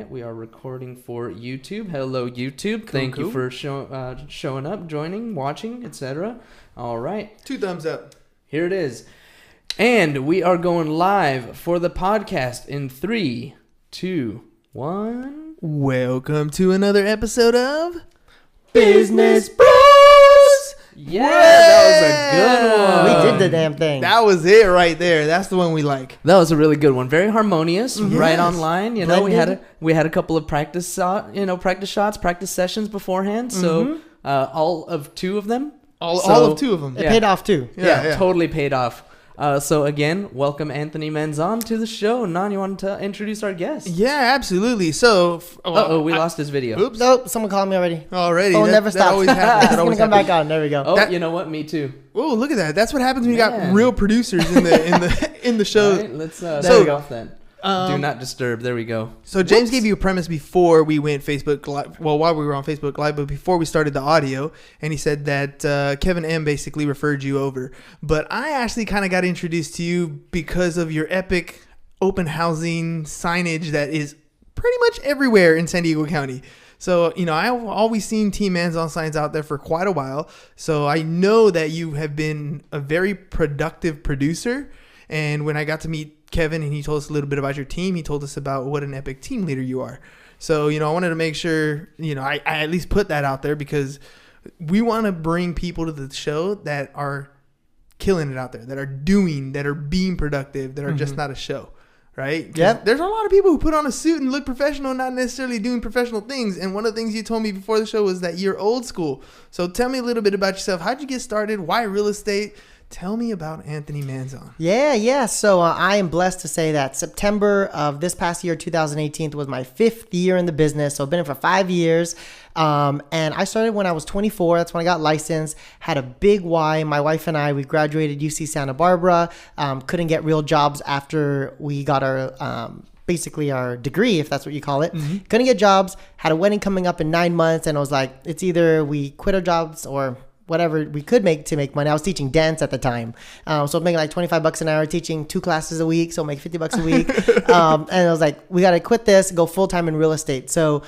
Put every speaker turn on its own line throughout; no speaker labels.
right, we are recording for YouTube. Hello, YouTube. Thank you for showing up, joining, watching, etc. All right.
2 thumbs up.
Here it is. And we are going live for the podcast in 3, 2, 1.
Welcome to another episode of
Business Bros.
Yeah, that was a good one.
We did the damn thing.
That was it right there. That's the one we like.
That was a really good one. Very harmonious, right on line. You know,
Blended.
we had a couple of practice shots, practice sessions beforehand. So all of 2 of them.
All of 2 of them.
It paid off too.
Yeah.
Totally paid off. So again, welcome Anthony Manzon to the show. Nan, you want to introduce our guest?
Yeah, absolutely. So,
we lost his video.
Oops.
Nope, someone called me already.
Already.
Oh, never
That
stops.
always happens.
It's gonna come back on. There we go.
Oh, you know what? Me too.
Oh, look at that. That's what happens when you
Man.
got real producers in the show.
Right, let's
So-
take off then. Do not disturb. There we go.
So James gave you a premise before we went Facebook Live. Well, while we were on Facebook Live, but before we started the audio, and he said that Kevin M basically referred you over. But I actually kind of got introduced to you because of your epic open housing signage that is pretty much everywhere in San Diego County. So, you know, I've always seen Team Manzon signs out there for quite a while. So I know that you have been a very productive producer. And when I got to meet Kevin and he told us a little bit about your team, he told us about what an epic team leader you are. So, you know, I wanted to make sure, you know, I at least put that out there because we want to bring people to the show that are killing it out there, that are being productive, that are just not a show, right?
Yep.
There's a lot of people who put on a suit and look professional, not necessarily doing professional things. And one of the things you told me before the show was that you're old school. So tell me a little bit about yourself. How'd you get started? Why real estate? Tell me about Anthony Manzon.
Yeah. So I am blessed to say that September of this past year, 2018, was my 5th year in the business. So I've been in for 5 years. And I started when I was 24. That's when I got licensed. Had a big why. My wife and I, we graduated UC Santa Barbara. Couldn't get real jobs after we got our basically our degree, if that's what you call it. Couldn't get jobs. Had a wedding coming up in 9 months. And I was like, it's either we quit our jobs or whatever we could make to make money. I was teaching dance at the time. So I was making like $25 an hour, teaching 2 classes a week. So I make $50 a week. And I was like, we got to quit this, go full time in real estate. So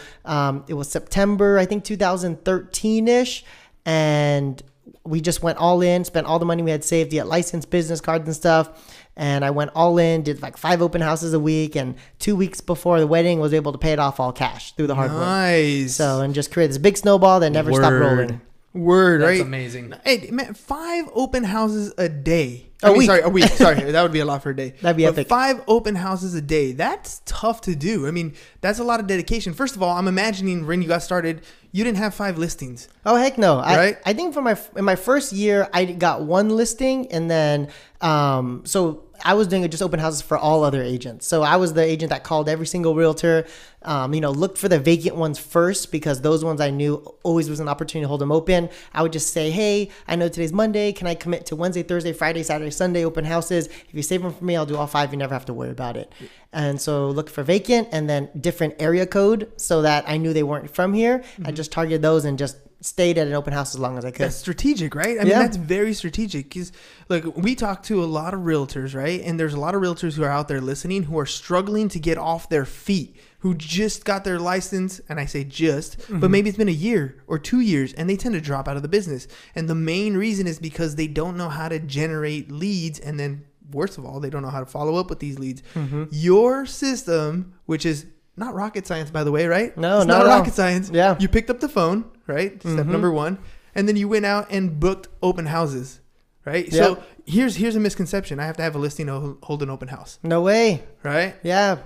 it was September, I think 2013-ish. And we just went all in, spent all the money we had saved to get licensed business cards and stuff. And I went all in, did like 5 open houses a week. And 2 weeks before the wedding, was able to pay it off all cash through the hard work.
Nice.
So, and just create this big snowball that never stopped rolling.
Word,
That's
right?
amazing.
Hey, man, 5 open houses a day.
A week.
Sorry, a week. Sorry, that would be a lot for a day.
That'd be
but
epic.
5 open houses a day. That's tough to do. I mean, that's a lot of dedication. First of all, I'm imagining when you got started, you didn't have 5 listings.
Oh, heck no.
Right?
I think in my first year, I got 1 listing, and then so I was doing just open houses for all other agents. So I was the agent that called every single realtor, looked for the vacant ones first because those ones I knew always was an opportunity to hold them open. I would just say, hey, I know today's Monday. Can I commit to Wednesday, Thursday, Friday, Saturday, Sunday open houses? If you save them for me, I'll do all 5. You never have to worry about it. And so look for vacant and then different area code so that I knew they weren't from here. I just targeted those and just stayed at an open house as long as I could.
That's strategic, right? I mean, that's very strategic because, look, we talk to a lot of realtors, right? And there's a lot of realtors who are out there listening who are struggling to get off their feet, who just got their license, and I say just, but maybe it's been a year or 2 years, and they tend to drop out of the business. And the main reason is because they don't know how to generate leads, and then, worst of all, they don't know how to follow up with these leads. Your system, which is not rocket science, by the way, right?
No,
it's
not
not
at all.
rocket science.
Yeah.
You picked up the phone, right? Step number 1. And then you went out and booked open houses, right?
Yep.
So here's a misconception. I have to have a listing to hold an open house,
No way.
right?
Yeah.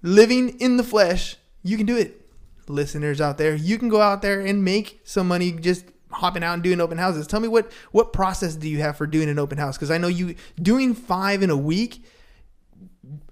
Living in the flesh, you can do it. Listeners out there, you can go out there and make some money just hopping out and doing open houses. Tell me what process do you have for doing an open house? Because I know you doing 5 in a week.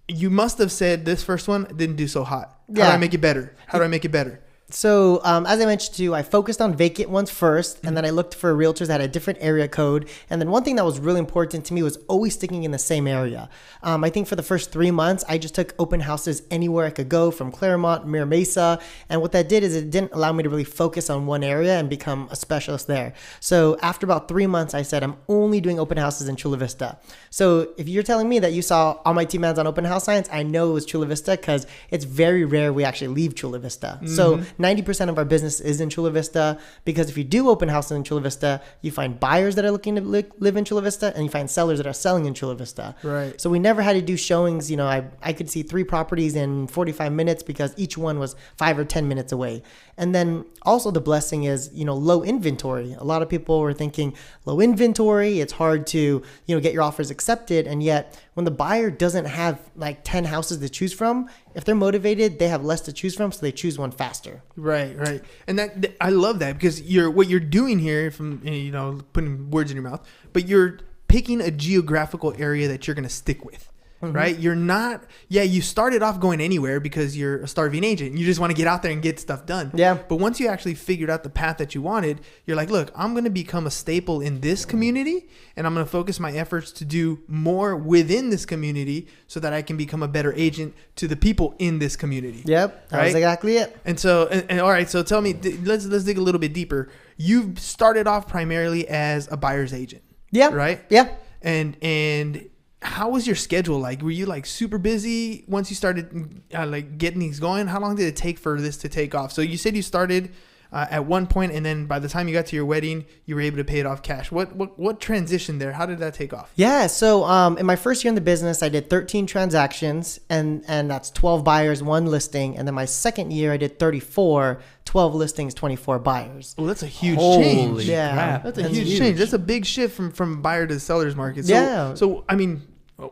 You must have said this first one didn't do so hot. How do I make it better? How do I make it better?
So as I mentioned to you, I focused on vacant ones first, and then I looked for realtors that had a different area code. And then one thing that was really important to me was always sticking in the same area. I think for the first 3 months, I just took open houses anywhere I could go, from Claremont, Mira Mesa. And what that did is it didn't allow me to really focus on one area and become a specialist there. So after about 3 months, I said, I'm only doing open houses in Chula Vista. So if you're telling me that you saw all my Team Manzon open house signs, I know it was Chula Vista, because it's very rare we actually leave Chula Vista. So 90% of our business is in Chula Vista, because if you do open houses in Chula Vista, you find buyers that are looking to live in Chula Vista, and you find sellers that are selling in Chula Vista.
Right.
So we never had to do showings. You know, I could see 3 properties in 45 minutes because each one was 5 or 10 minutes away. And then also the blessing is, you know, low inventory. A lot of people were thinking low inventory, it's hard to, you know, get your offers accepted. And yet when the buyer doesn't have like 10 houses to choose from, if they're motivated, they have less to choose from, so they choose one faster.
Right. And that I love that, because what you're doing here, from, you know, putting words in your mouth, but you're picking a geographical area that you're going to stick with. Right? You're not, you started off going anywhere because you're a starving agent. You just want to get out there and get stuff done.
Yeah.
But once you actually figured out the path that you wanted, you're like, look, I'm going to become a staple in this community, and I'm going to focus my efforts to do more within this community so that I can become a better agent to the people in this community.
Yep. That's exactly it.
And so, and all right, so tell me, let's dig a little bit deeper. You've started off primarily as a buyer's agent.
Yeah.
Right?
Yeah.
And how was your schedule like? Were you like super busy once you started like getting these going? How long did it take for this to take off? So you said you started at one point, and then by the time you got to your wedding, you were able to pay it off cash. What transition there? How did that take off?
Yeah. So in my first year in the business, I did 13 transactions, and that's 12 buyers, 1 listing. And then my second year, I did 34, 12 listings, 24 buyers.
Well, that's a huge
Holy
change.
Yeah.
crap.
That's a huge change. That's a big shift from buyer to seller's market. So,
Yeah.
So I mean,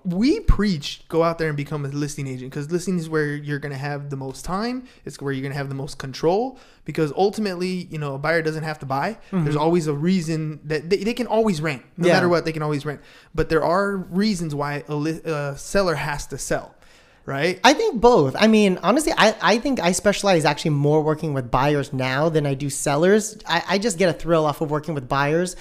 we preach go out there and become a listing agent, because listing is where you're going to have the most time. It's where you're going to have the most control, because ultimately, you know, a buyer doesn't have to buy. There's always a reason that they can always rent. No matter what, they can always rent. But there are reasons why a seller has to sell. Right?
I think both. I mean, honestly, I think I specialize actually more working with buyers now than I do sellers. I just get a thrill off of working with buyers.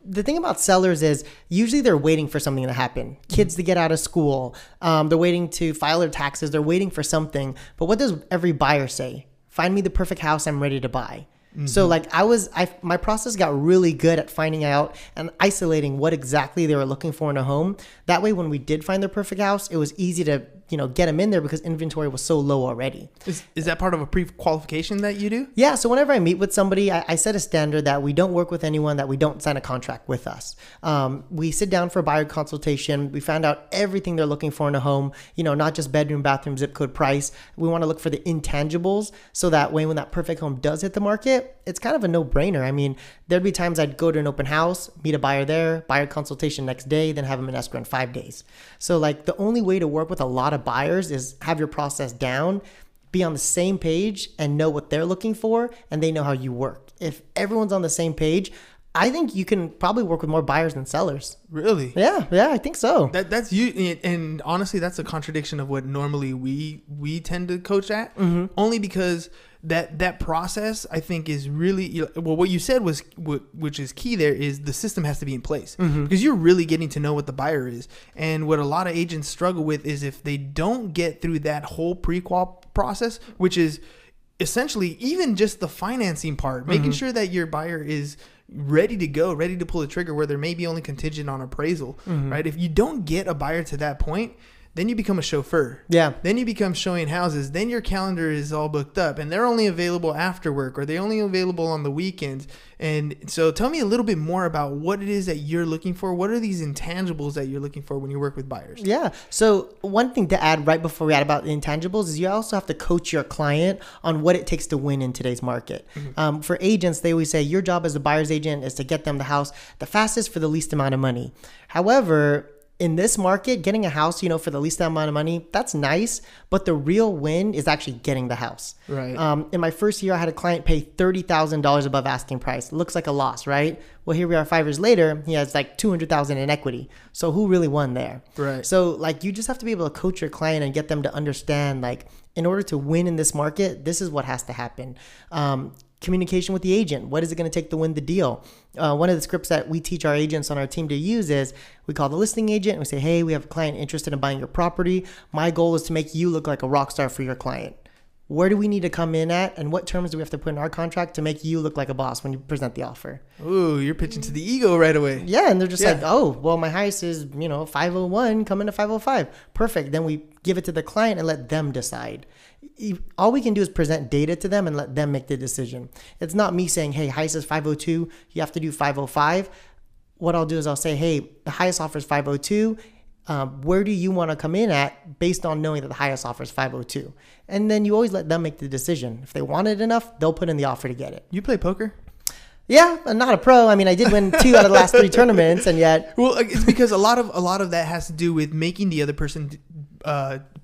The thing about sellers is usually they're waiting for something to happen. Kids to get out of school. They're waiting to file their taxes. They're waiting for something. But what does every buyer say? Find me the perfect house. I'm ready to buy. So like my process got really good at finding out and isolating what exactly they were looking for in a home. That way, when we did find their perfect house, it was easy to, you know, get them in there because inventory was so low already.
Is that part of a pre-qualification that you do?
Yeah. So whenever I meet with somebody, I set a standard that we don't work with anyone that we don't sign a contract with us. We sit down for a buyer consultation. We found out everything they're looking for in a home, you know, not just bedroom, bathroom, zip code, price. We want to look for the intangibles, so that way when that perfect home does hit the market, it's kind of a no-brainer. I mean, there'd be times I'd go to an open house, meet a buyer there, buyer consultation next day, then have them in escrow in 5 days. So like the only way to work with a lot of buyers is have your process down, be on the same page, and know what they're looking for, and they know how you work. If everyone's on the same page, I think you can probably work with more buyers than sellers.
Really?
Yeah, I think so.
That's you, and honestly, that's a contradiction of what normally we tend to coach at. Only because that process, I think, is really, well, what you said was, which is key there, is the system has to be in place, because you're really getting to know what the buyer is. And what a lot of agents struggle with is if they don't get through that whole pre-qual process, which is essentially even just the financing part, making sure that your buyer is ready to go, ready to pull the trigger, where there may be only contingent on appraisal, right? If you don't get a buyer to that point, then you become a chauffeur.
Yeah.
Then you become showing houses. Then your calendar is all booked up, and they're only available after work, or they're only available on the weekends. And so tell me a little bit more about what it is that you're looking for. What are these intangibles that you're looking for when you work with buyers?
Yeah. So one thing to add right before we add about the intangibles is you also have to coach your client on what it takes to win in today's market. For agents, they always say your job as a buyer's agent is to get them the house the fastest for the least amount of money. However, in this market, getting a house, for the least amount of money, that's nice. But the real win is actually getting the house.
Right.
In my first year, I had a client pay $30,000 above asking price. Looks like a loss, right? Well, here we are 5 years later. He has like $200,000 in equity. So who really won there?
Right.
So like you just have to be able to coach your client and get them to understand, like, in order to win in this market, this is what has to happen. Communication with the agent. What is it going to take to win the deal? One of the scripts that we teach our agents on our team to use is we call the listing agent and we say, hey, we have a client interested in buying your property. My goal is to make you look like a rock star for your client. Where do we need to come in at, and what terms do we have to put in our contract to make you look like a boss when you present the offer?
Ooh, you're pitching to the ego right away.
Yeah, and they're just like, oh, well, my highest is, 501, come into 505. Perfect. Then we give it to the client and let them decide. All we can do is present data to them and let them make the decision. It's not me saying, hey, highest is 502, you have to do 505. What I'll do is I'll say, hey, the highest offer is 502. Where do you want to come in at based on knowing that the highest offer is 502? And then you always let them make the decision. If they want it enough, they'll put in the offer to get it.
You play poker?
Yeah, I'm not a pro. I mean, I did win 2 out of the last 3 tournaments, and yet.
Well, it's because a lot of that has to do with making the other person,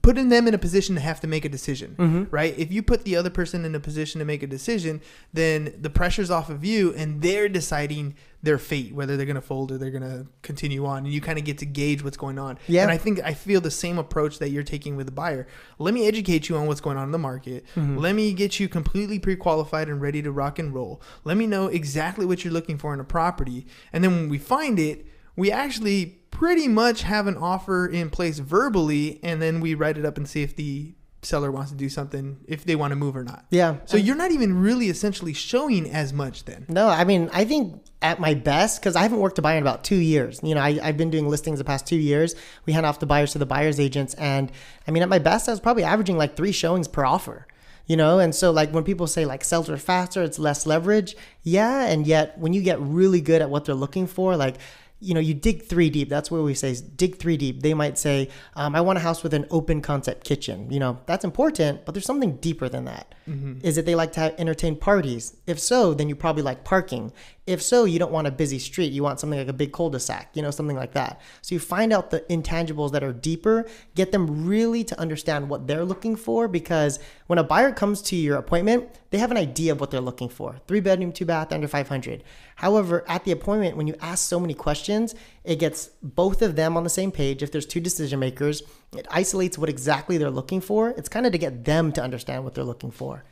putting them in a position to have to make a decision, right? If you put the other person in a position to make a decision, then the pressure's off of you, and they're deciding their fate, whether they're going to fold or they're going to continue on, and you kind of get to gauge what's going on.
Yeah.
And I feel the same approach that you're taking with the buyer. Let me educate you on what's going on in the market. Let me get you completely pre-qualified and ready to rock and roll. Let me know exactly what you're looking for in a property. And then when we find it, we actually pretty much have an offer in place verbally, and then we write it up and see if the seller wants to do something, if they want to move or not.
Yeah.
So you're not even really essentially showing as much then.
No, I mean, I think at my best, because I haven't worked a buyer in about 2 years. I've been doing listings the past 2 years. We hand off the buyers to the buyer's agents. And I mean, at my best, I was probably averaging like 3 showings per offer. And so like when people say like sales are faster, it's less leverage. Yeah. And yet when you get really good at what they're looking for, like, you dig 3 deep. That's what we say is dig 3 deep. They might say, I want a house with an open concept kitchen. That's important, but there's something deeper than that. Is it they like to entertain parties? If so, then you probably like parking. If so, you don't want a busy street. You want something like a big cul-de-sac, something like that. So you find out the intangibles that are deeper, get them really to understand what they're looking for, because when a buyer comes to your appointment, they have an idea of what they're looking for. 3-bedroom, 2-bath, under 500. However, at the appointment, when you ask so many questions, it gets both of them on the same page. If there's 2 decision makers, it isolates what exactly they're looking for. It's kind of to get them to understand what they're looking for.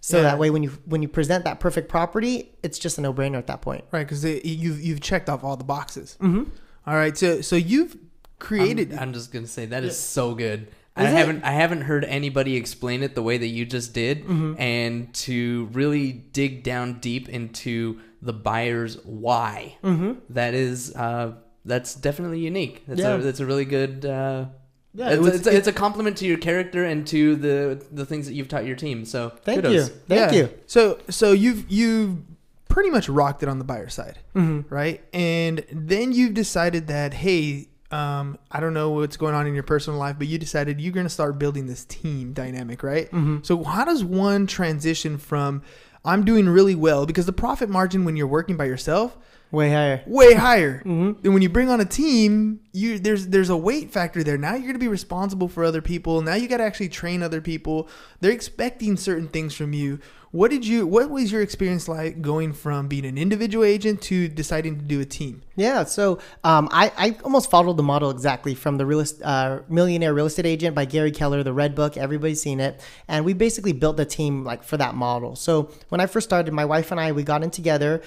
So that way, when you present that perfect property, it's just a no-brainer at that point.
Right, because you've checked off all the boxes. All right, so you've created.
I'm just gonna say that is so good. I haven't heard anybody explain it the way that you just did, and to really dig down deep into the buyer's why. That is that's definitely unique. That's a really good. It's a compliment to your character and to the things that you've taught your team. So
thank
kudos.
you. Thank you.
So you've pretty much rocked it on the buyer side, right? And then you've decided that, hey, I don't know what's going on in your personal life, but you decided you're going to start building this team dynamic, right? So how does one transition from I'm doing really well, because the profit margin when you're working by yourself, way higher. Then when you bring on a team, there's a weight factor there. Now you're going to be responsible for other people. Now you got to actually train other people. They're expecting certain things from you. What was your experience like going from being an individual agent to deciding to do a team?
Yeah, so I almost followed the model exactly from the Millionaire Real Estate Agent by Gary Keller, the Red Book. Everybody's seen it. And we basically built the team like for that model. So when I first started, my wife and I, we got in together.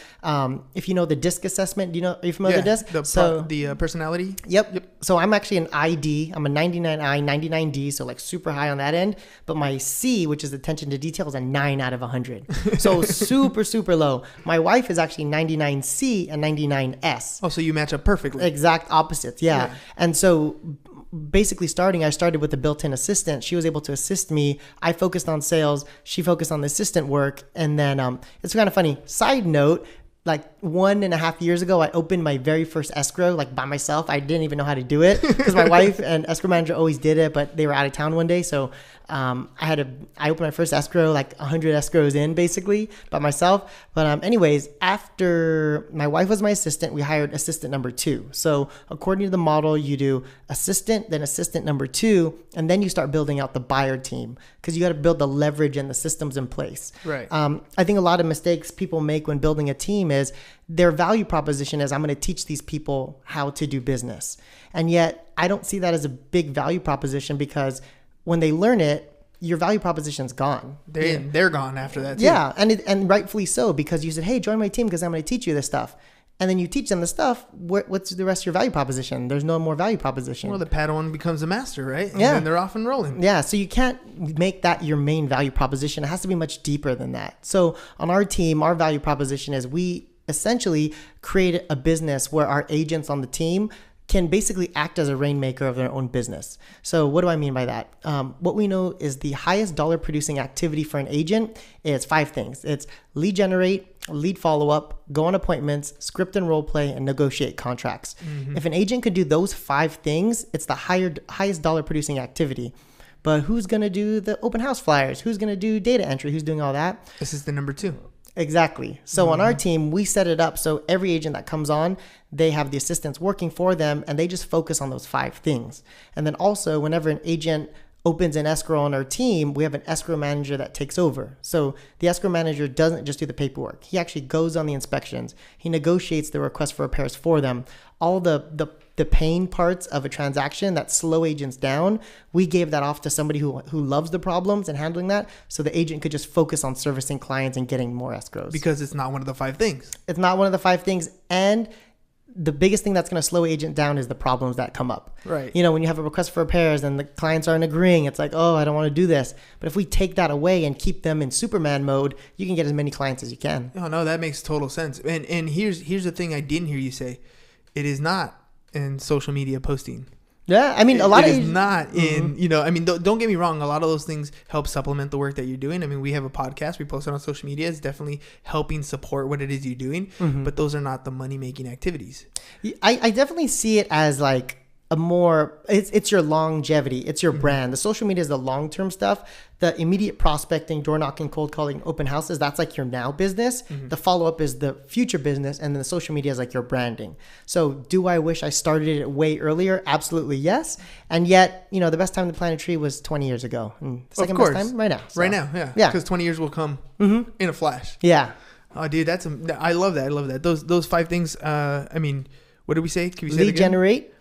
If you know the DISC assessment, are you familiar with the DISC?
The personality?
Yep. So I'm actually an ID. I'm a 99I, 99D, so like super high on that end. But my C, which is attention to detail, is a 9 out of 100. So super, super low. My wife is actually 99C and 99S.
Oh, so you match up perfectly.
Exact opposites, yeah. And so basically I started with a built-in assistant. She was able to assist me. I focused on sales. She focused on the assistant work. And then it's kind of funny. Side note, like 1.5 years ago, I opened my very first escrow like by myself. I didn't even know how to do it because my wife and escrow manager always did it, but they were out of town one day. So I opened my first escrow, like 100 escrows in basically by myself. But anyways, after my wife was my assistant, we hired assistant number 2. So according to the model, you do assistant, then assistant number 2, and then you start building out the buyer team because you got to build the leverage and the systems in place.
Right.
I think a lot of mistakes people make when building a team is their value proposition is I'm going to teach these people how to do business. And yet I don't see that as a big value proposition because when they learn it, your value proposition's gone.
They're gone after that too.
Yeah, and rightfully so because you said, hey, join my team because I'm going to teach you this stuff. And then you teach them the stuff. What's the rest of your value proposition? There's no more value proposition.
Well, the Padawan becomes a master, right? And
yeah.
then they're off and rolling.
Yeah, so you can't make that your main value proposition. It has to be much deeper than that. So on our team, our value proposition is we essentially create a business where our agents on the team can basically act as a rainmaker of their own business. So what do I mean by that? What we know is the highest dollar producing activity for an agent is 5 things. It's lead generate, lead follow-up, go on appointments, script and role play, and negotiate contracts. Mm-hmm. If an agent could do those 5 things, it's the highest dollar producing activity. But who's going to do the open house flyers? Who's going to do data entry? Who's doing all that?
This is the number 2.
Exactly. So on our team, we set it up so every agent that comes on, they have the assistants working for them and they just focus on those 5 things. And then also whenever an agent opens an escrow on our team, we have an escrow manager that takes over. So the escrow manager doesn't just do the paperwork. He actually goes on the inspections. He negotiates the request for repairs for them. All the pain parts of a transaction that slow agents down, we gave that off to somebody who loves the problems and handling that, so the agent could just focus on servicing clients and getting more escrows.
Because it's not one of the 5 things.
It's not one of the 5 things, and the biggest thing that's going to slow agent down is the problems that come up.
Right.
You know, when you have a request for repairs and the clients aren't agreeing, it's like, oh, I don't want to do this. But if we take that away and keep them in Superman mode, you can get as many clients as you can.
Oh, no, that makes total sense. And here's the thing I didn't hear you say. It is not in social media posting.
Yeah, I mean, a lot of
it is not in, you know, I mean, don't get me wrong. A lot of those things help supplement the work that you're doing. I mean, we have a podcast, we post it on social media. It's definitely helping support what it is you're doing, but those are not the money making activities.
I definitely see it as like a more, it's your longevity. It's your brand. The social media is the long-term stuff. The immediate prospecting, door knocking, cold calling, open houses, that's like your now business. The follow-up is the future business. And then the social media is like your branding. So do I wish I started it way earlier? Absolutely, yes. And yet, you know, the best time to plant a tree was 20 years ago. And the second best time, right now. So.
Right now, yeah.
Yeah.
Because 20 years will come in a flash.
Yeah.
Oh, dude, I love that. I love that. Those 5 things, I mean, what did we say? Can we say it again?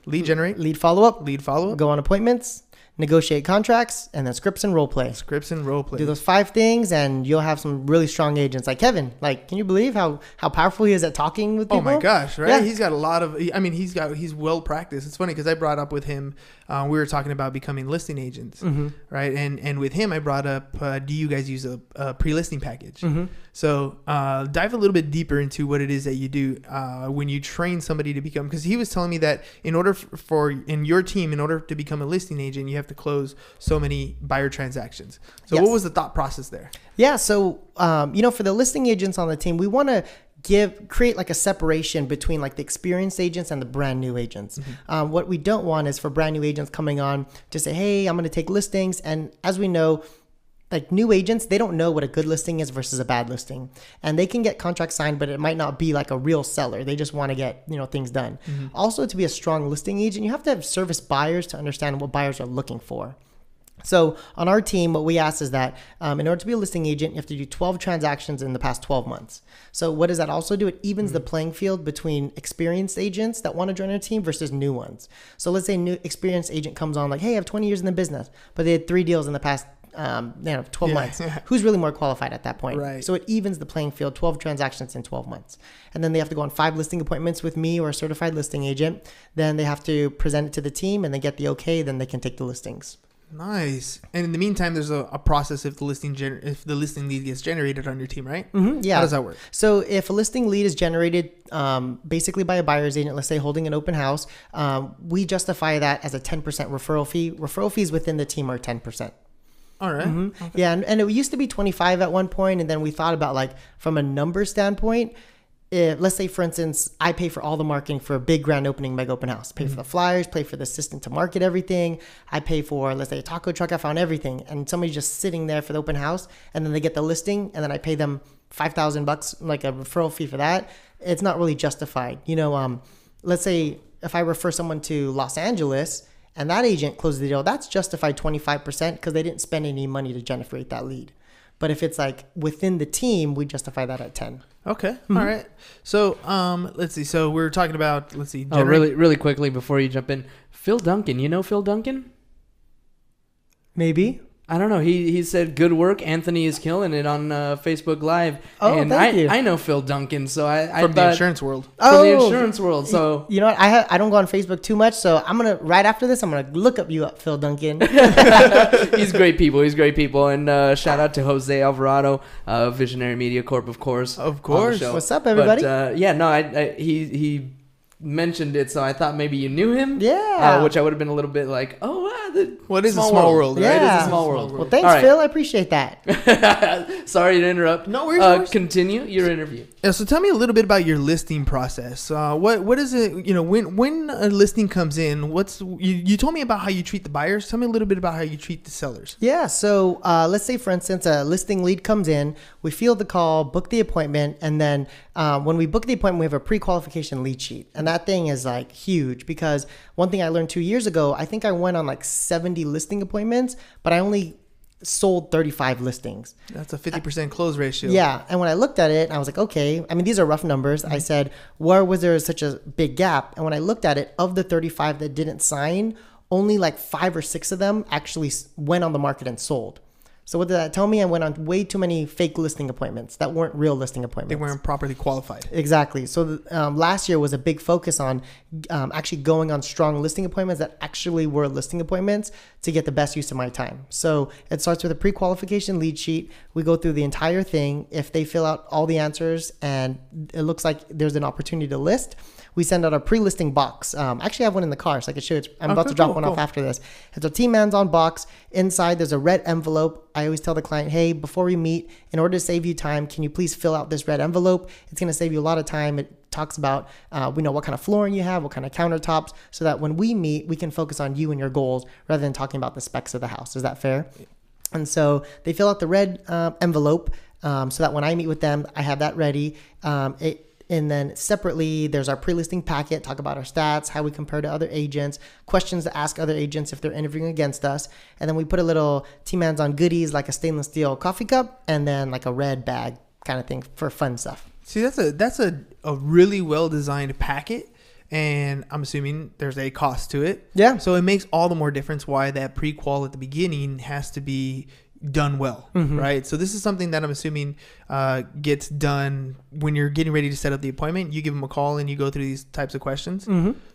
Lead generate.
Lead follow-up.
Go
on appointments. Negotiate contracts. And then scripts and role play. Do those 5 things and you'll have some really strong agents. Like Kevin, like, can you believe how powerful he is at talking with people?
Oh my gosh, right?
Yeah.
He's got a lot of, I mean, he's well practiced. It's funny because I brought up with him, we were talking about becoming listing agents, right? And with him, I brought up, do you guys use a pre-listing package? So dive a little bit deeper into what it is that you do when you train somebody to become, because he was telling me that in order in your team, in order to become a listing agent, you have to close so many buyer transactions. So what was the thought process there?
Yeah. So, you know, for the listing agents on the team, we want to create like a separation between like the experienced agents and the brand new agents. What we don't want is for brand new agents coming on to say, hey, I'm going to take listings. And as we know, like new agents, they don't know what a good listing is versus a bad listing. And they can get contracts signed, but it might not be like a real seller. They just want to get, you know, things done. Also, to be a strong listing agent, you have to have service buyers to understand what buyers are looking for. So on our team, what we ask is that in order to be a listing agent, you have to do 12 transactions in the past 12 months. So what does that also do? It evens the playing field between experienced agents that want to join our team versus new ones. So let's say a new experienced agent comes on like, hey, I have 20 years in the business, but they had 3 deals in the past 12 months. Who's really more qualified at that point?
Right.
So it evens the playing field, 12 transactions in 12 months. And then they have to go on 5 listing appointments with me or a certified listing agent. Then they have to present it to the team and they get the okay, then they can take the listings.
Nice. And in the meantime, there's a process if the listing lead gets generated on your team, right?
Yeah.
How does that work?
So if a listing lead is generated basically by a buyer's agent, let's say holding an open house, we justify that as a 10% referral fee. Referral fees within the team are 10%.
All right. Okay.
Yeah, and it used to be 25 at one point, and then we thought about like from a number standpoint, if, let's say, for instance, I pay for all the marketing for a big grand opening mega open house, pay for the flyers, pay for the assistant to market everything. I pay for, let's say, a taco truck. I found everything. And somebody's just sitting there for the open house, and then they get the listing, and then I pay them $5,000, like a referral fee for that. It's not really justified. Let's say if I refer someone to Los Angeles and that agent closes the deal, that's justified 25% because they didn't spend any money to generate that lead. But if it's like within the team, we justify that at 10.
Okay. All right. So, let's see. So we're talking about,
really quickly before you jump in, Phil Duncan. You know Phil Duncan?
Maybe.
I don't know. He said good work. Anthony is killing it on Facebook Live.
Oh,
and
thank you.
I know Phil Duncan, so I
from the
thought,
insurance world.
From the insurance world. So
you know what? I don't go on Facebook too much, so I'm gonna right after this I'm gonna look you up, Phil Duncan.
He's great people. And shout out to Jose Alvarado, Visionary Media Corp, of course.
What's up, everybody?
But he mentioned it, so I thought maybe you knew him.
Yeah.
Which I would have been a little bit like,
It is a small world, right?
Yeah.
It is a small world.
Well, thanks, Phil. I appreciate that.
Sorry to interrupt.
No worries.
Continue your interview.
Yeah, so tell me a little bit about your listing process. What is it? When a listing comes in, you told me about how you treat the buyers. Tell me a little bit about how you treat the sellers.
Yeah. So let's say, for instance, a listing lead comes in. We field the call, book the appointment, and then when we book the appointment, we have a pre-qualification lead sheet, and that thing is like huge because one thing I learned 2 years ago, I think I went on like 70 listing appointments, but I only sold 35 listings.
That's a 50% close ratio.
Yeah. And when I looked at it, I was like, okay, I mean, these are rough numbers. I said, where was there such a big gap? And when I looked at it, of the 35 that didn't sign, only like 5 or 6 of them actually went on the market and sold. So what did that tell me? I went on way too many fake listing appointments that weren't real listing appointments.
They weren't properly qualified.
Exactly. So last year was a big focus on actually going on strong listing appointments that actually were listing appointments to get the best use of my time. So it starts with a pre-qualification lead sheet. We go through the entire thing. If they fill out all the answers and it looks like there's an opportunity to list, we send out a pre-listing box. Actually, I have one in the car, so I can show you. I'm about to drop one off after this. It's a Team Manzon box. Inside, there's a red envelope. I always tell the client, hey, before we meet, in order to save you time, can you please fill out this red envelope? It's going to save you a lot of time. It talks about, we know what kind of flooring you have, what kind of countertops, so that when we meet, we can focus on you and your goals rather than talking about the specs of the house. Is that fair? And so they fill out the red envelope so that when I meet with them, I have that ready. And then separately, there's our pre-listing packet, talk about our stats, how we compare to other agents, questions to ask other agents if they're interviewing against us. And then we put a little Team Manzon goodies like a stainless steel coffee cup and then like a red bag kind of thing for fun stuff.
See, that's a really well-designed packet. And I'm assuming there's a cost to it.
Yeah.
So it makes all the more difference why that pre-qual at the beginning has to be done well, right? So this is something that I'm assuming gets done when you're getting ready to set up the appointment. You give them a call and you go through these types of questions.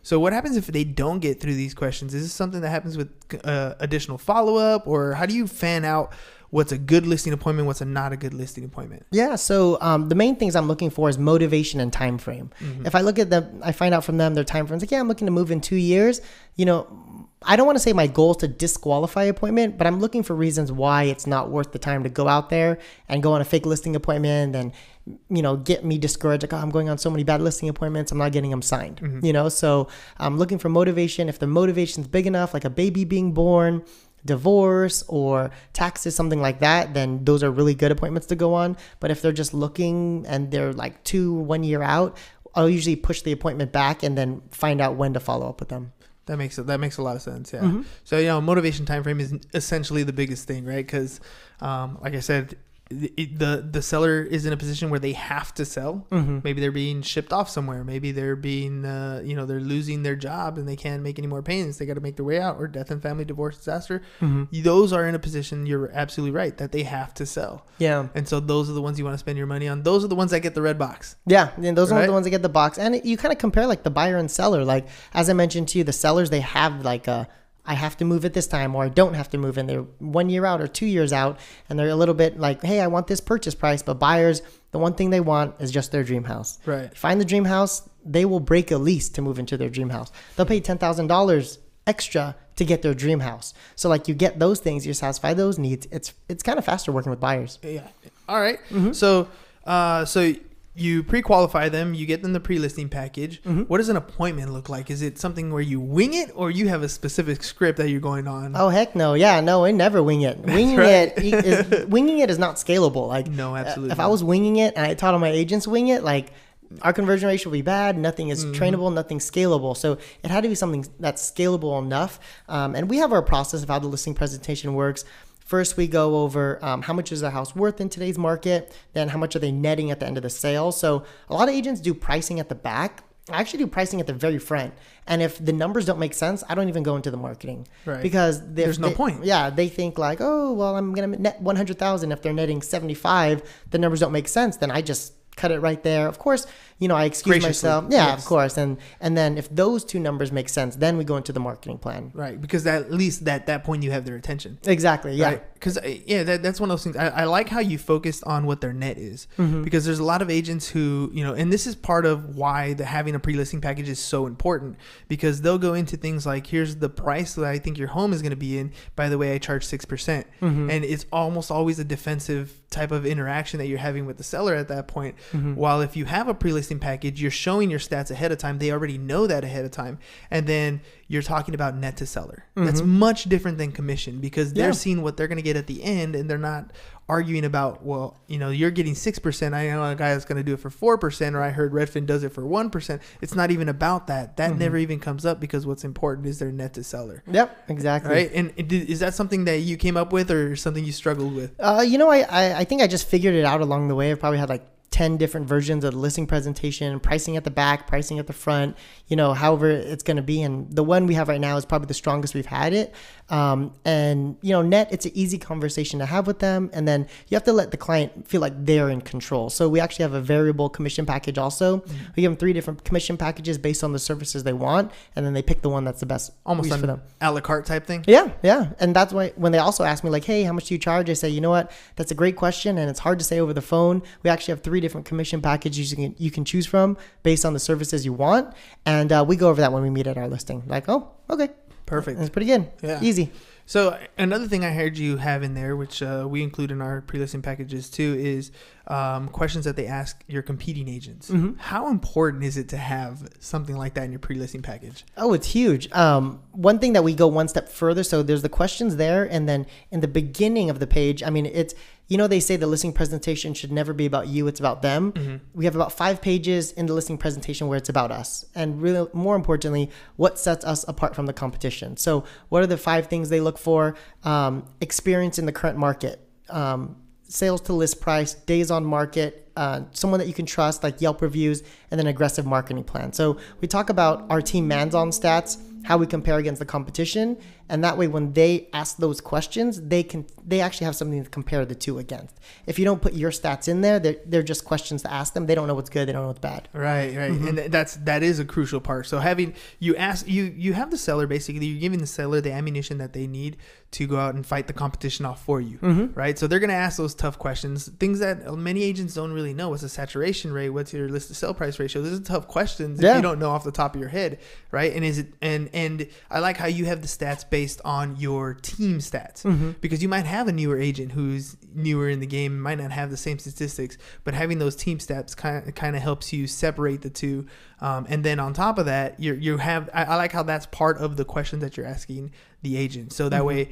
So what happens if they don't get through these questions? Is this something that happens with additional follow-up, or how do you fan out what's a good listing appointment, what's not a good listing appointment?
Yeah, so the main things I'm looking for is motivation and time frame. If I look at them, I find out from them their time frames, like, yeah, I'm looking to move in 2 years. I don't want to say my goal is to disqualify appointment, but I'm looking for reasons why it's not worth the time to go out there and go on a fake listing appointment and, get me discouraged. Like, I'm going on so many bad listing appointments, I'm not getting them signed, So I'm looking for motivation. If the motivation is big enough, like a baby being born, divorce, or taxes, something like that, then those are really good appointments to go on. But if they're just looking and they're like 1 year out, I'll usually push the appointment back and then find out when to follow up with them.
That makes a lot of sense. Yeah. So, motivation time frame is essentially the biggest thing, right? Because, like I said, the seller is in a position where they have to sell. Maybe they're being shipped off somewhere. Maybe they're being, they're losing their job and they can't make any more payments. They got to make their way out, or death and family, divorce, disaster. Those are in a position, you're absolutely right, that they have to sell.
Yeah.
And so those are the ones you want to spend your money on. Those are the ones that get the red box.
Yeah. And those are the ones that get the box. And you kind of compare like the buyer and seller. Like, as I mentioned to you, the sellers, they have like I have to move at this time, or I don't have to move, and they're 1 year out or 2 years out, and they're a little bit like, hey, I want this purchase price. But buyers, the one thing they want is just their dream house.
Right.
You find the dream house, they will break a lease to move into their dream house. They'll pay $10,000 extra to get their dream house. So like, you get those things, you satisfy those needs. It's kind of faster working with buyers.
Yeah. All right. So you pre-qualify them, you get them the pre-listing package. What does an appointment look like? Is it something where you wing it, or you have a specific script that you're going on?
Oh heck no. Yeah, no, I never wing it. Winging it is not scalable. Like,
no, absolutely.
If I was winging it and I taught all my agents wing it, like, our conversion ratio will be bad. Nothing is trainable, nothing's scalable. So it had to be something that's scalable enough. And we have our process of how the listing presentation works. First, we go over how much is their house worth in today's market, then how much are they netting at the end of the sale. So a lot of agents do pricing at the back. I actually do pricing at the very front. And if the numbers don't make sense, I don't even go into the marketing.
Right.
Because
there's no point.
Yeah, they think like, oh, well, I'm going to net 100,000. If they're netting 75, the numbers don't make sense. Then I just cut it right there. Of course, I excuse myself. Yeah, yes. Of course. And then if those two numbers make sense, then we go into the marketing plan.
Right. Because at least at that point you have their attention.
Exactly. Yeah.
Because that's one of those things. I like how you focused on what their net is, because there's a lot of agents who, and this is part of why having a pre-listing package is so important, because they'll go into things like, here's the price that I think your home is going to be in. By the way, I charge 6%. And it's almost always a defensive type of interaction that you're having with the seller at that point. While if you have a pre-listing package, you're showing your stats ahead of time. They already know that ahead of time. And then you're talking about net to seller. That's much different than commission, because they're seeing what they're going to get at the end, and they're not arguing about, well, you're getting 6%. I know a guy that's going to do it for 4%, or I heard Redfin does it for 1%. It's not even about that. That never even comes up, because what's important is their net to seller.
Yep, exactly.
Right. And is that something that you came up with, or something you struggled with?
I think I just figured it out along the way. I've probably had like 10 different versions of the listing presentation, pricing at the back, pricing at the front, however it's going to be. And the one we have right now is probably the strongest we've had it. Net, it's an easy conversation to have with them. And then you have to let the client feel like they're in control. So we actually have a variable commission package also. We give them 3 different commission packages based on the services they want. And then they pick the one that's the best.
Almost
for them.
A la carte type thing.
Yeah. Yeah. And that's why when they also ask me like, hey, how much do you charge? I say, you know what? That's a great question. And it's hard to say over the phone. We actually have 3 different commission packages you can choose from based on the services you want. And we go over that when we meet at our listing. Like, oh, okay.
Perfect.
That's pretty good. Yeah. Easy.
So another thing I heard you have in there, which we include in our pre-listing packages too, is questions that they ask your competing agents. How important is it to have something like that in your pre-listing package?
Oh, it's huge. One thing that we go one step further. So there's the questions there. And then in the beginning of the page, it's, they say the listing presentation should never be about you. It's about them. We have about 5 pages in the listing presentation where it's about us. And really, more importantly, what sets us apart from the competition. So what are the 5 things they look for? Experience in the current market, sales to list price, days on market, someone that you can trust, like Yelp reviews, and then aggressive marketing plan. So we talk about our Team Manzon stats, how we compare against the competition. And that way, when they ask those questions, they actually have something to compare the two against. If you don't put your stats in there, they're just questions to ask them. They don't know what's good. They don't know what's bad.
Right. And that is a crucial part. So having you have the seller, basically, you're giving the seller the ammunition that they need to go out and fight the competition off for you. Right. So they're going to ask those tough questions, things that many agents don't really know. What's the saturation rate? What's your list to sell price ratio? Those are tough questions if you don't know off the top of your head. Right. And I like how you have the stats based on your team stats, because you might have a newer agent who's newer in the game, might not have the same statistics, but having those team stats kind of helps you separate the two. And then on top of that, I like how that's part of the questions that you're asking the agent. So that way,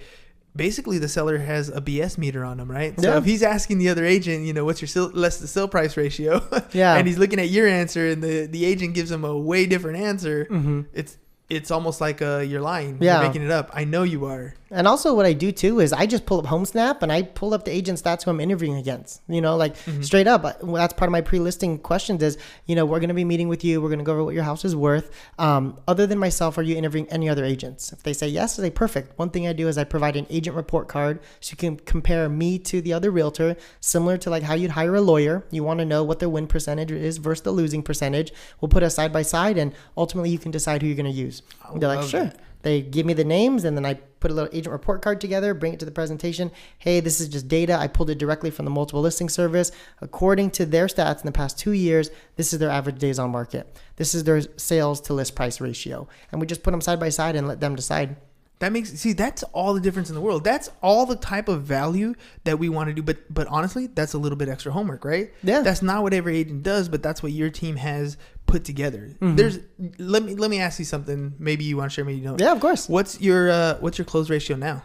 basically the seller has a BS meter on them, right? So if he's asking the other agent, what's your less to sell price ratio? And he's looking at your answer, and the agent gives him a way different answer. It's almost like you're lying. You're making it up. I know you are.
And also what I do too is I just pull up HomeSnap and I pull up the agent stats who I'm interviewing against, straight up. That's part of my pre-listing questions is, we're going to be meeting with you. We're going to go over what your house is worth. Other than myself, are you interviewing any other agents? If they say yes, I say perfect. One thing I do is I provide an agent report card so you can compare me to the other realtor, similar to like how you'd hire a lawyer. You want to know what their win percentage is versus the losing percentage. We'll put us side by side, and ultimately you can decide who you're going to use. They're like, sure. They give me the names, and then I put a little agent report card together, bring it to the presentation. Hey, this is just data. I pulled it directly from the multiple listing service. According to their stats in the past 2 years, this is their average days on market. This is their sales to list price ratio. And we just put them side by side and let them decide.
That's all the difference in the world. That's all the type of value that we want to do. But honestly, that's a little bit extra homework, right?
Yeah.
That's not what every agent does, but that's what your team has put together. Let me ask you something. Maybe you want to share, maybe you don't.
Yeah, of course.
What's your close ratio now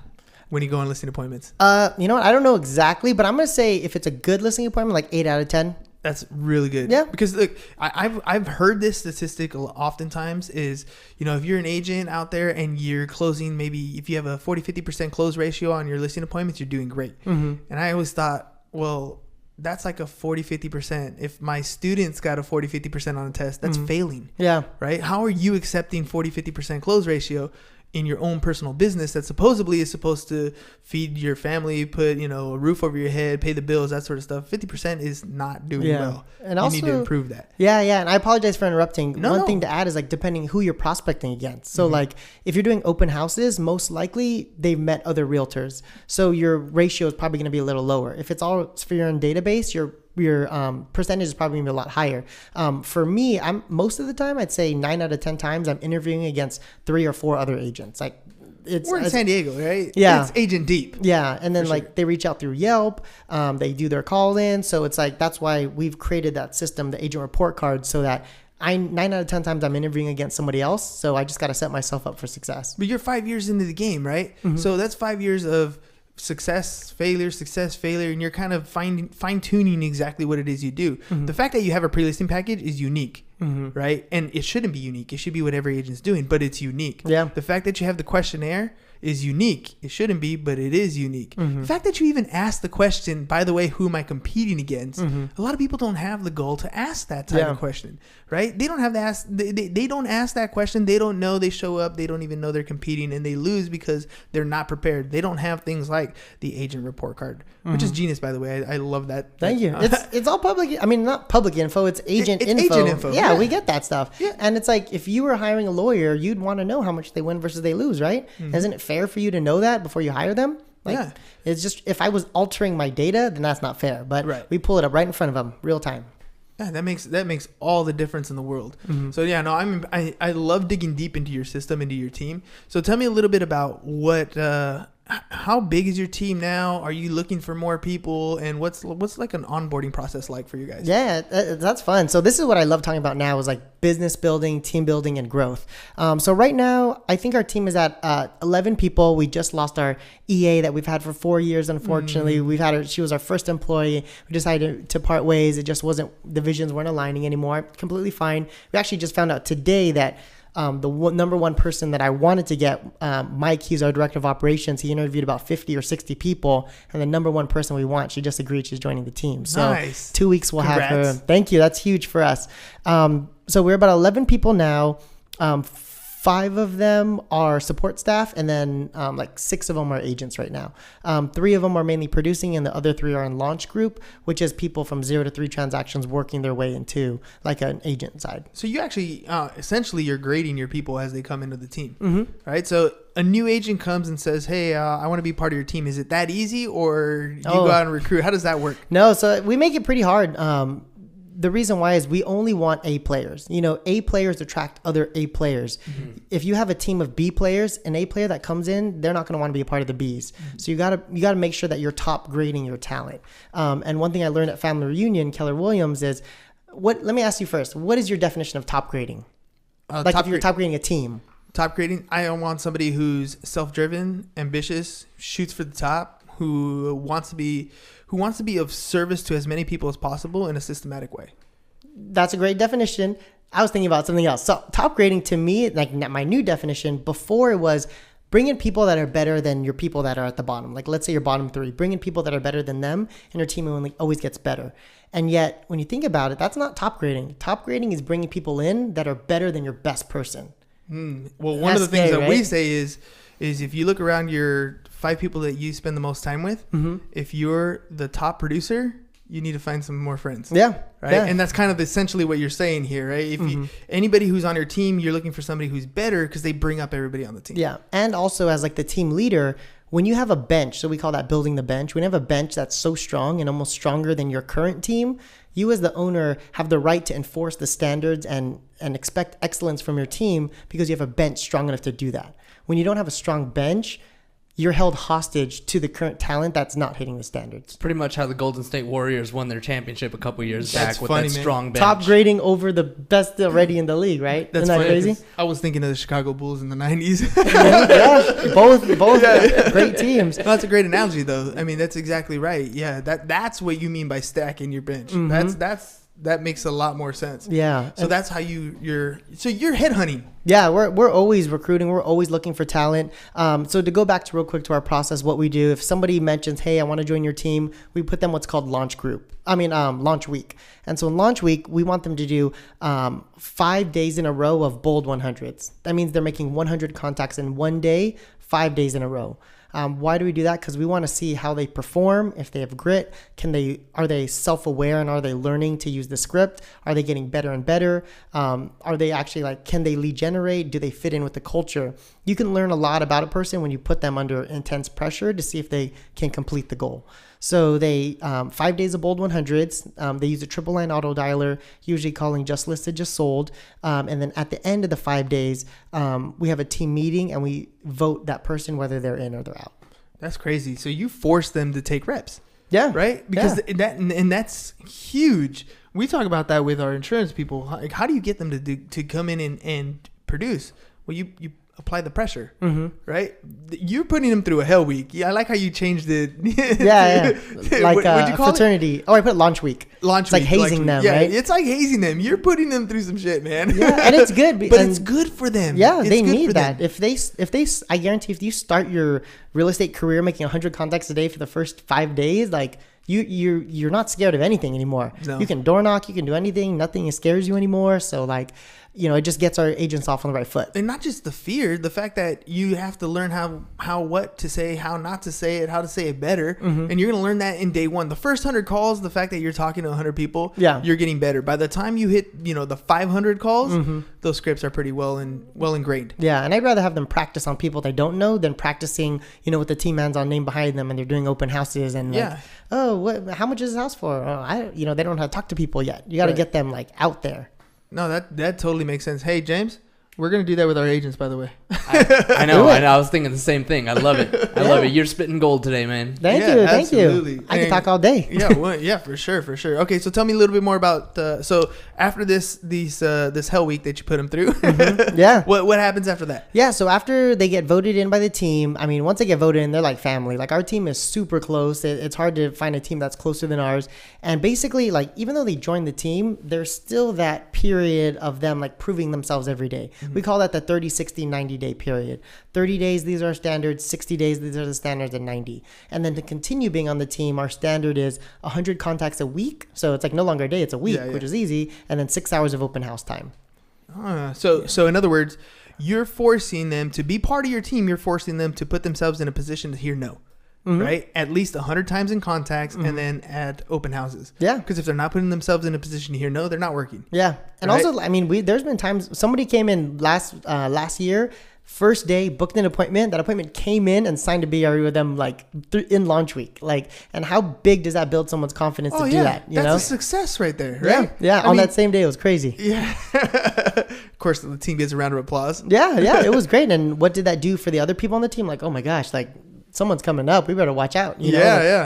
when you go on listing appointments?
You know what? I don't know exactly, but I'm going to say if it's a good listing appointment, like 8 out of 10.
That's really good.
Yeah.
Because look, I've heard this statistic oftentimes is, if you're an agent out there and you're closing, maybe if you have a 40-50% close ratio on your listing appointments, you're doing great. And I always thought, well, that's like a 40-50%. If my students got a 40-50% on a test, that's failing.
Yeah.
Right? How are you accepting 40-50% close ratio in your own personal business that supposedly is supposed to feed your family, put a roof over your head, pay the bills, that sort of stuff? 50% is not doing well.
And
you
also,
need to improve that.
Yeah. And I apologize for interrupting.
One
thing to add is like depending who you're prospecting against. So like if you're doing open houses, most likely they've met other realtors. So your ratio is probably going to be a little lower. If it's all for your own database, your percentage is probably going to be a lot higher. For me, I'm most of the time, I'd say 9 out of 10 times I'm interviewing against 3 or 4 other agents. Like
we're in San Diego, right?
Yeah.
It's agent deep.
Yeah. And then they reach out through Yelp. They do their call in. So it's like, that's why we've created that system, the agent report card, so that 9 out of 10 times I'm interviewing against somebody else. So I just got to set myself up for success.
But you're 5 years into the game, right? So that's 5 years of success, failure, and you're kind of fine-tuning exactly what it is you do. The fact that you have a pre-listing package is unique, right? And it shouldn't be unique. It should be what every agent's doing, but it's unique.
Yeah.
The fact that you have the questionnaire is unique. It shouldn't be, but it is unique. The fact that you even ask the question, by the way, who am I competing against? A lot of people don't have the goal to ask that type of question, right? They don't have to ask. They don't ask that question. They don't know. They show up. They don't even know they're competing, and they lose because they're not prepared. They don't have things like the agent report card, which is genius, by the way. I love that.
Thank you. It's all public. I mean, not public info. It's agent info.
Agent info.
Yeah, we get that stuff. Yeah. And it's like if you were hiring a lawyer, you'd want to know how much they win versus they lose, right? Isn't it fair for you to know that before you hire them? Like, it's just, if I was altering my data, then that's not fair. But we pull it up right in front of them, real time.
Yeah, that makes all the difference in the world. So yeah, no, I love digging deep into your system, into your team. So tell me a little bit about how big is your team now? Are you looking for more people? And what's like an onboarding process like for you guys?
Yeah, that's fun. So this is what I love talking about now is like business building, team building, and growth. So right now, I think our team is at 11 people. We just lost our EA that we've had for 4 years. Unfortunately, she was our first employee. We decided to part ways. It just the visions weren't aligning anymore. Completely fine. We actually just found out today that number one person that I wanted to get, Mike, he's our director of operations. He interviewed about 50 or 60 people, and the number one person we want, she just agreed she's joining the team. So
nice.
2 weeks we'll
Congrats.
have her. Thank you. That's huge for us. So we're about 11 people now. 5 of them are support staff, and then like 6 of them are agents right now. 3 of them are mainly producing, and the other 3 are in launch group, which is people from 0 to 3 transactions working their way into like an agent side.
So you actually, essentially, you're grading your people as they come into the team, right? So a new agent comes and says, hey, I want to be part of your team. Is it that easy, or you go out and recruit? How does that work?
No, so we make it pretty hard. The reason why is we only want A players. A players attract other A players. If you have a team of B players, an A player that comes in, they're not going to want to be a part of the Bs. So you gotta make sure that you're top grading your talent. And one thing I learned at Family Reunion, Keller Williams, is let me ask you first, what is your definition of top grading? If you're top grading a team.
Top grading, I want somebody who's self-driven, ambitious, shoots for the top, who wants to be of service to as many people as possible in a systematic way.
That's a great definition. I was thinking about something else. So top grading to me, like my new definition, before it was bring in people that are better than your people that are at the bottom. Like let's say your bottom 3, bring in people that are better than them, and your team always gets better. And yet when you think about it, that's not top grading. Top grading is bringing people in that are better than your best person.
Well, one of the things that we say is if you look around your 5 people that you spend the most time with, if you're the top producer, you need to find some more friends.
Yeah.
Right.
Yeah.
And that's kind of essentially what you're saying here, right? If anybody who's on your team, you're looking for somebody who's better because they bring up everybody on the team.
Yeah. And also as like the team leader, when you have a bench, so we call that building the bench, when you have a bench that's so strong and almost stronger than your current team, you as the owner have the right to enforce the standards and expect excellence from your team because you have a bench strong enough to do that. when you don't have a strong bench, you're held hostage to the current talent that's not hitting the standards.
Pretty much how the Golden State Warriors won their championship a couple years
That's
back with
funny,
that
man.
strong bench.
Top grading over the best already in the league, right?
That's
Isn't that
funny,
crazy?
'cause I was thinking of the Chicago Bulls in the 90s.
Yeah, both great teams.
No, that's a great analogy, though. I mean, that's exactly right. Yeah, that's what you mean by stacking your bench. That makes a lot more sense.
Yeah.
So that's how you're headhunting.
Yeah, we're always recruiting. We're always looking for talent. So to go back to real quick to our process, what we do, if somebody mentions, hey, I want to join your team, we put them what's called launch week. And so in launch week, we want them to do 5 days in a row of bold 100s. That means they're making 100 contacts in one day, 5 days in a row. Why do we do that? Because we want to see how they perform, if they have grit, are they self-aware and are they learning to use the script? Are they getting better and better? Are they actually can they lead generate? Do they fit in with the culture? You can learn a lot about a person when you put them under intense pressure to see if they can complete the goal. So they 5 days of bold 100s. They use a triple line auto dialer, usually calling just listed, just sold. And then at the end of the 5 days, we have a team meeting and we vote that person whether they're in or they're out.
That's crazy. So you force them to take reps.
Yeah.
Right? Because that's huge. We talk about that with our insurance people. Like, how do you get them to come in and produce? Well, you apply the pressure, right? You're putting them through a hell week. Yeah, I like how you changed it.
Yeah. Like
what'd you call
fraternity.
It?
Oh, I put launch week. It's like hazing them,
yeah,
right?
It's like hazing them. You're putting them through some shit, man.
Yeah, and it's good.
But it's good for them.
Yeah,
it's
they
good
need
for
that.
them.
If they, I guarantee, if you start your real estate career making 100 contacts a day for the first 5 days, like you're not scared of anything anymore.
No.
You can door knock, you can do anything. Nothing scares you anymore. So like, it just gets our agents off on the right foot.
And not just the fear, the fact that you have to learn what to say, how not to say it, how to say it better. And you're going to learn that in day one. The first 100 calls, the fact that you're talking to 100 people, you're getting better. By the time you hit, the 500 calls, those scripts are pretty well ingrained.
Yeah, and I'd rather have them practice on people they don't know than practicing, with the Team Manzon name behind them and they're doing open houses and how much is this house for? Oh, they don't know how to talk to people yet. You got to get them out there.
No, that totally makes sense. Hey, James, we're going to do that with our agents, by the way.
I know. I was thinking the same thing. I love it. I love it. You're spitting gold today, man.
Thank you.
Absolutely.
I can talk all day.
Yeah, for sure. Okay, so tell me a little bit more about so after this hell week that you put them through.
Yeah.
What happens after that?
Yeah, so after they get voted in by the team, I mean, once they get voted in, they're like family. Like our team is super close. It's hard to find a team that's closer than ours. And basically, even though they joined the team, there's still that period of them proving themselves every day. We call that the 30, 60, 90 day period. 30 days, these are our standards. 60 days, these are the standards, and 90. And then to continue being on the team, our standard is 100 contacts a week. So it's no longer a day, it's a week, which is easy. And then 6 hours of open house time.
So in other words, you're forcing them to be part of your team. You're forcing them to put themselves in a position to hear no. Right? At least 100 times in contacts and then at open houses.
Yeah.
Because if they're not putting themselves in a position to hear no, they're not working.
Yeah. And also, I mean, there's been times somebody came in last year, first day, booked an appointment. That appointment came in and signed a BRE with them in launch week. And how big does that build someone's confidence to do that?
That's a success right there, right?
Yeah. On that same day, it was crazy.
Yeah. Of course, the team gets a round of applause.
Yeah. It was great. And what did that do for the other people on the team? Oh my gosh, someone's coming up. We better watch out. You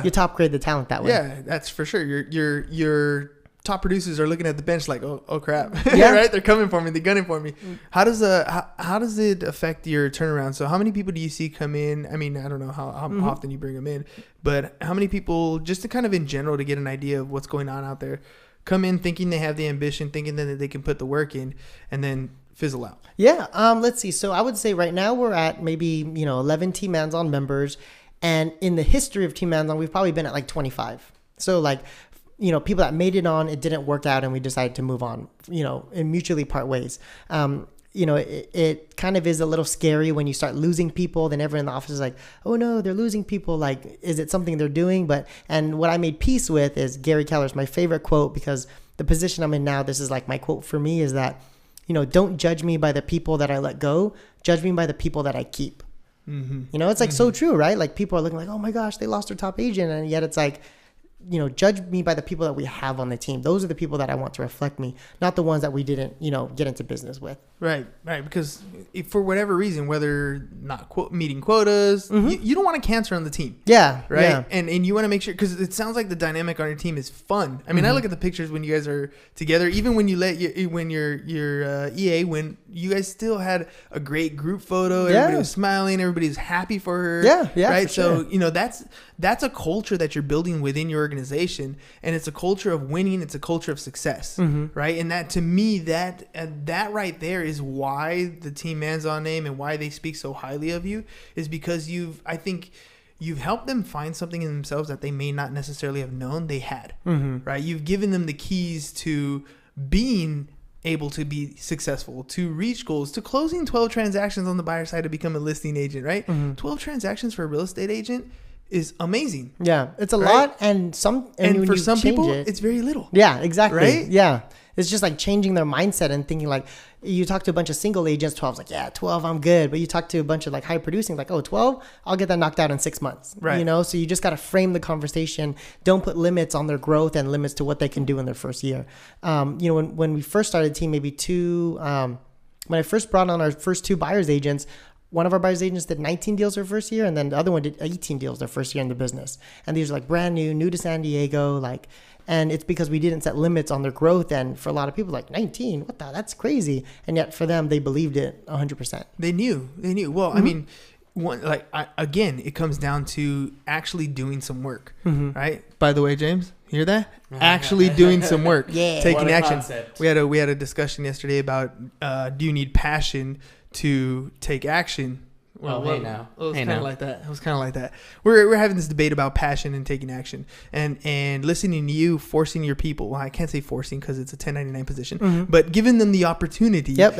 top grade the talent that way.
Yeah, that's for sure. Your top producers are looking at the bench oh crap. Right? They're coming for me. They're gunning for me. How does it affect your turnaround? So how many people do you see come in? I mean, I don't know how often you bring them in, but how many people, just to kind of in general to get an idea of what's going on out there, come in thinking they have the ambition, thinking that they can put the work in, and then fizzle out?
Yeah. Let's see. So I would say right now we're at maybe 11 Team Manzon members, and in the history of Team Manzon, we've probably been at 25. So people that made it on, it didn't work out, and we decided to move on. And mutually part ways. It kind of is a little scary when you start losing people. Then everyone in the office is like, oh no, they're losing people. Is it something they're doing? And what I made peace with is Gary Keller's my favorite quote, because the position I'm in now, this is my quote for me is that, don't judge me by the people that I let go. Judge me by the people that I keep. It's so true, right? People are looking oh my gosh, they lost their top agent. And yet it's judge me by the people that we have on the team. Those are the people that I want to reflect me, not the ones that we didn't, get into business with.
Right. Because if for whatever reason, whether not meeting quotas, you don't want a cancer on the team.
Yeah.
Right.
Yeah.
And you want to make sure, because it sounds like the dynamic on your team is fun. I mean, I look at the pictures when you guys are together, even when you when your EA, when you guys still had a great group photo, everybody was smiling, everybody was happy for her.
Yeah. Yeah.
Right.
Sure.
So, that's a culture that you're building within your organization, and it's a culture of winning. It's a culture of success. Right. And that, to me, that right there is why the Team Manzon name and why they speak so highly of you, is because I think you've helped them find something in themselves that they may not necessarily have known they had. Right. You've given them the keys to being able to be successful, to reach goals, to closing 12 transactions on the buyer side to become a listing agent, right? 12 transactions for a real estate agent is amazing.
Yeah, it's a lot, and
for some people, it's very little.
Yeah, exactly.
Right?
Yeah. It's just like changing their mindset and thinking like, you talk to a bunch of single agents, 12's like, yeah, 12, I'm good. But you talk to a bunch of like high producing, like, oh, 12, I'll get that knocked out in 6 months.
Right.
So you just got to frame the conversation. Don't put limits on their growth and limits to what they can do in their first year. When we first started Team, when I first brought on our first 2 buyers agents, one of our buyers agents did 19 deals their first year, and then the other one did 18 deals their first year in the business. And these are like brand new to San Diego, and it's because we didn't set limits on their growth. And for a lot of people, like 19, that's crazy. And yet for them, they believed it 100%.
They knew. Well, I mean, again, it comes down to actually doing some work, right? By the way, James, hear that? Actually doing some work, taking action. Concept. We had a discussion yesterday about do you need passion to take action? Well,
hey now.
It was kind of like that. We're having this debate about passion and taking action, and listening to you, forcing your people. Well, I can't say forcing because it's a 1099 position, but giving them the opportunity to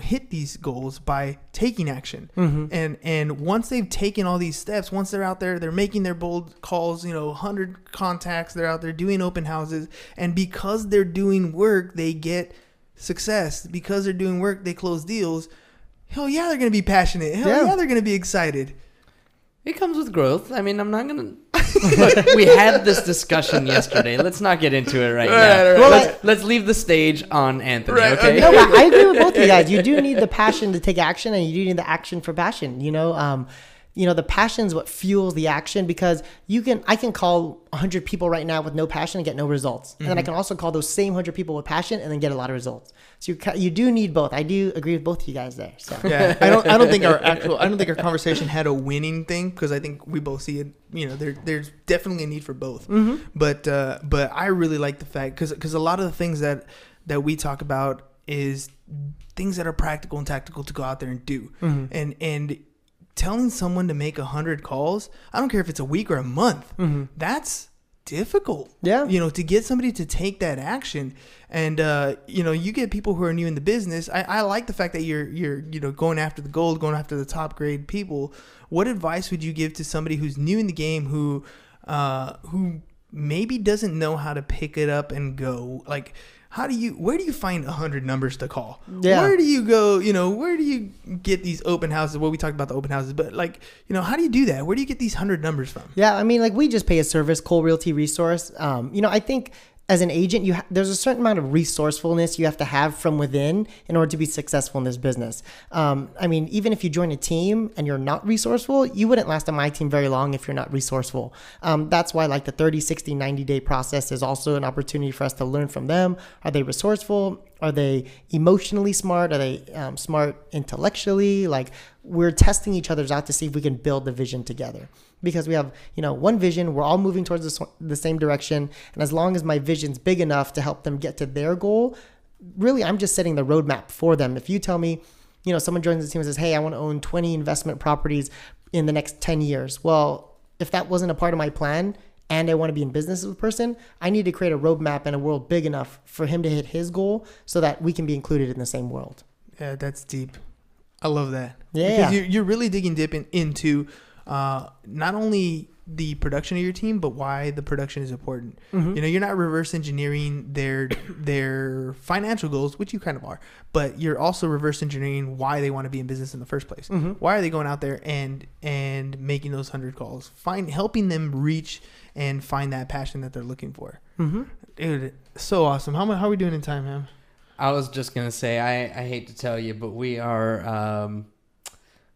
hit these goals by taking action. And once they've taken all these steps, once they're out there, they're making their bold calls. 100 contacts. They're out there doing open houses, and because they're doing work, they get success. Because they're doing work, they close deals. Hell yeah, they're going to be passionate. Hell yeah, they're going to be excited.
It comes with growth. I mean, I'm not going to... Look, we had this discussion yesterday. Let's not get into it right now. Well, let's leave the stage on Anthony, okay?
No, but I agree with both of you guys. You do need the passion to take action, and you do need the action for passion. The passion is what fuels the action, because I can call 100 people right now with no passion and get no results. And then I can also call those same 100 people with passion and then get a lot of results. So you do need both. I do agree with both of you guys there. So.
Yeah, I don't think our conversation had a winning thing, because I think we both see it. There's definitely a need for both. But I really like the fact, because a lot of the things that we talk about is things that are practical and tactical to go out there and do. And telling someone to make 100 calls, I don't care if it's a week or a month, that's difficult. Yeah. To get somebody to take that action. And, you get people who are new in the business. I like the fact that you're going after the gold, going after the top grade people. What advice would you give to somebody who's new in the game, who maybe doesn't know how to pick it up and go? Like, where do you find 100 numbers to call? Yeah. Where do you go? Where do you get these open houses? Well, we talked about the open houses, but how do you do that? Where do you get these 100 numbers from?
Yeah. I mean, we just pay a service, Cole Realty Resource. I think as an agent, there's a certain amount of resourcefulness you have to have from within in order to be successful in this business. Even if you join a team and you're not resourceful, you wouldn't last on my team very long if you're not resourceful. That's why the 30, 60, 90-day process is also an opportunity for us to learn from them. Are they resourceful? Are they emotionally smart? Are they smart intellectually? We're testing each other's out to see if we can build the vision together. Because we have, one vision, we're all moving towards the same direction. And as long as my vision's big enough to help them get to their goal, really, I'm just setting the roadmap for them. If you tell me, someone joins the team and says, hey, I want to own 20 investment properties in the next 10 years. Well, if that wasn't a part of my plan and I want to be in business with a person, I need to create a roadmap and a world big enough for him to hit his goal so that we can be included in the same world.
Yeah, that's deep. I love that.
Yeah.
Because you're really digging deep into not only the production of your team, but why the production is important. You're not reverse engineering their financial goals, which you kind of are, but you're also reverse engineering why they want to be in business in the first place. Why are they going out there and making those 100 calls, helping them reach and find that passion that they're looking for. Dude, so awesome. How are we doing in time, man?
I was just gonna say, I hate to tell you, but we are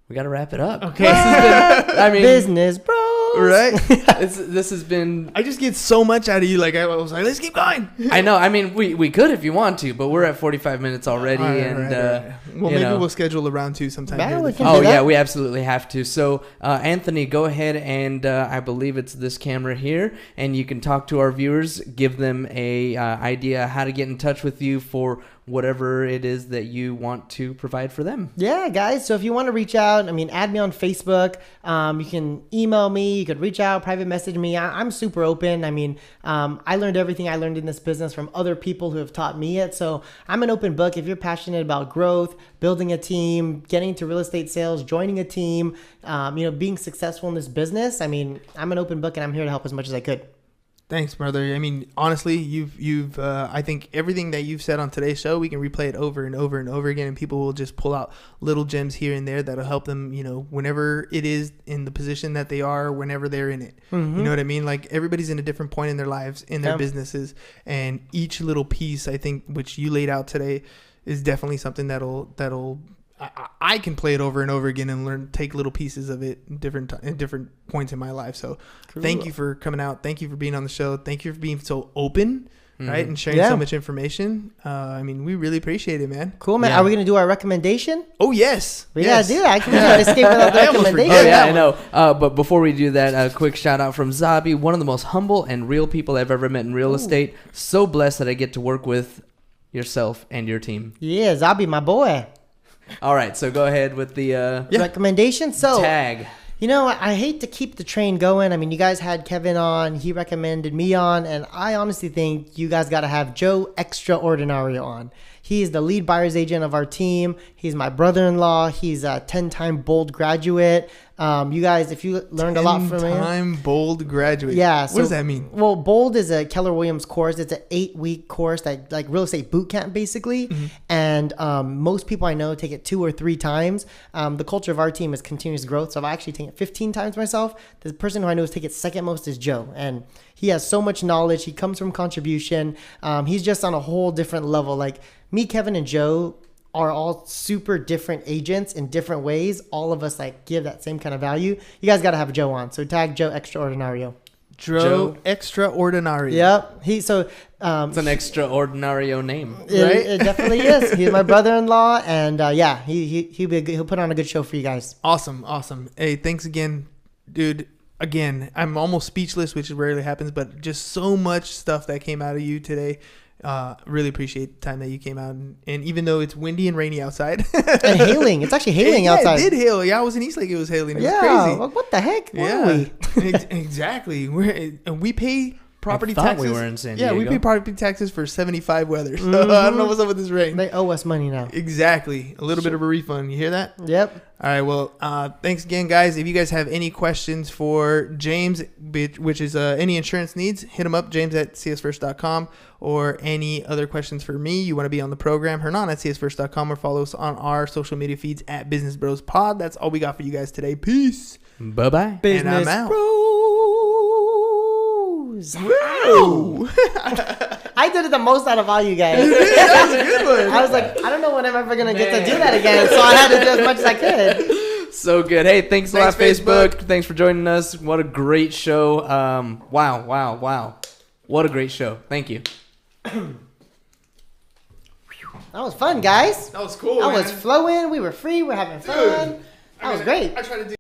we got to wrap it up.
Okay.
Business, bro.
Right?
This has been...
I just get so much out of you. Like, I was like, let's keep going.
I know. I mean, we could if you want to, but we're at 45 minutes already.
Right. Well, maybe we'll schedule a round 2 sometime.
Yeah, we absolutely have to. So, Anthony, go ahead and I believe it's this camera here, and you can talk to our viewers, give them a idea how to get in touch with you for whatever it is that you want to provide for them.
Yeah, guys. So if you want to reach out, add me on Facebook. You can email me. You could reach out, private message me. I'm super open. I learned everything I learned in this business from other people who have taught me it. So I'm an open book. If you're passionate about growth, building a team, getting into real estate sales, joining a team, being successful in this business, I'm an open book and I'm here to help as much as I could.
Thanks, brother. Honestly, you've I think everything that you've said on today's show, we can replay it over and over and over again, and people will just pull out little gems here and there that'll help them, whenever it is in the position that they are, whenever they're in it. You know what I mean? Like, everybody's in a different point in their lives, in their businesses, and each little piece, I think, which you laid out today, is definitely something that'll I can play it over and over again and take little pieces of it in different points in my life. So Thank you for coming out. Thank you for being on the show. Thank you for being so open, right? And sharing so much information. We really appreciate it, man.
Cool, man. Yeah. Are we going to do our recommendation?
Oh, yes.
We got to do that. I can't escape without the recommendation.
Oh, yeah, I know. But before we do that, a quick shout out from Zabi, one of the most humble and real people I've ever met in real estate. So blessed that I get to work with yourself and your team.
Yeah, Zabi, my boy.
All right, so go ahead with the
recommendation. So
tag.
I hate to keep the train going. You guys had Kevin on. He recommended me on. And I honestly think you guys got to have Joe Extraordinario on. He is the lead buyer's agent of our team. He's my brother-in-law. He's a 10-time Bold graduate. You guys, if you learned a lot from him.
10-time Bold graduate.
Yeah.
What does that mean?
Well, Bold is a Keller Williams course. It's an 8-week course, that like real estate boot camp, basically. And most people I know take it 2 or 3 times. The culture of our team is continuous growth. So I've actually taken it 15 times myself. The person who I know has taken it second most is Joe. And he has so much knowledge. He comes from contribution. He's just on a whole different level. Like, me, Kevin, and Joe are all super different agents in different ways. All of us give that same kind of value. You guys got to have Joe on. So tag Joe Extraordinario.
Joe Extraordinario.
Yep.
It's an extraordinario name, right?
It definitely is. He's my brother-in-law, and he'll put on a good show for you guys.
Awesome. Hey, thanks again, dude. Again, I'm almost speechless, which rarely happens, but just so much stuff that came out of you today. Really appreciate the time that you came out, and even though it's windy and rainy outside
and hailing, it's actually hailing outside.
It did hail. Yeah, I was in Eastlake. It was hailing. It was crazy.
What the heck? Where are we?
Exactly. We pay property taxes.
We were in San Diego.
Yeah, we pay property taxes for 75 weather. So I don't know what's up with this rain.
They owe us money now.
Exactly. A little bit of a refund. You hear that?
Yep.
All right. Well, thanks again, guys. If you guys have any questions for James, which is any insurance needs, hit him up, james@csfirst.com, or any other questions for me, you want to be on the program, hernan@csfirst.com, or follow us on our social media feeds at Business Bros Pod. That's all we got for you guys today. Peace.
Bye-bye.
Business
and I'm out.
Woo! I did it the most out of all you guys.
That was a good one.
I was like, I don't know when I'm ever going to get to do that again, so I had to do as much as I could.
So good. Hey, thanks a lot, Facebook. Thanks for joining us. What a great show. Wow. What a great show. Thank you.
That was fun, guys.
That was cool,
I was flowing. We were free. We're having fun. That was great.
I tried to do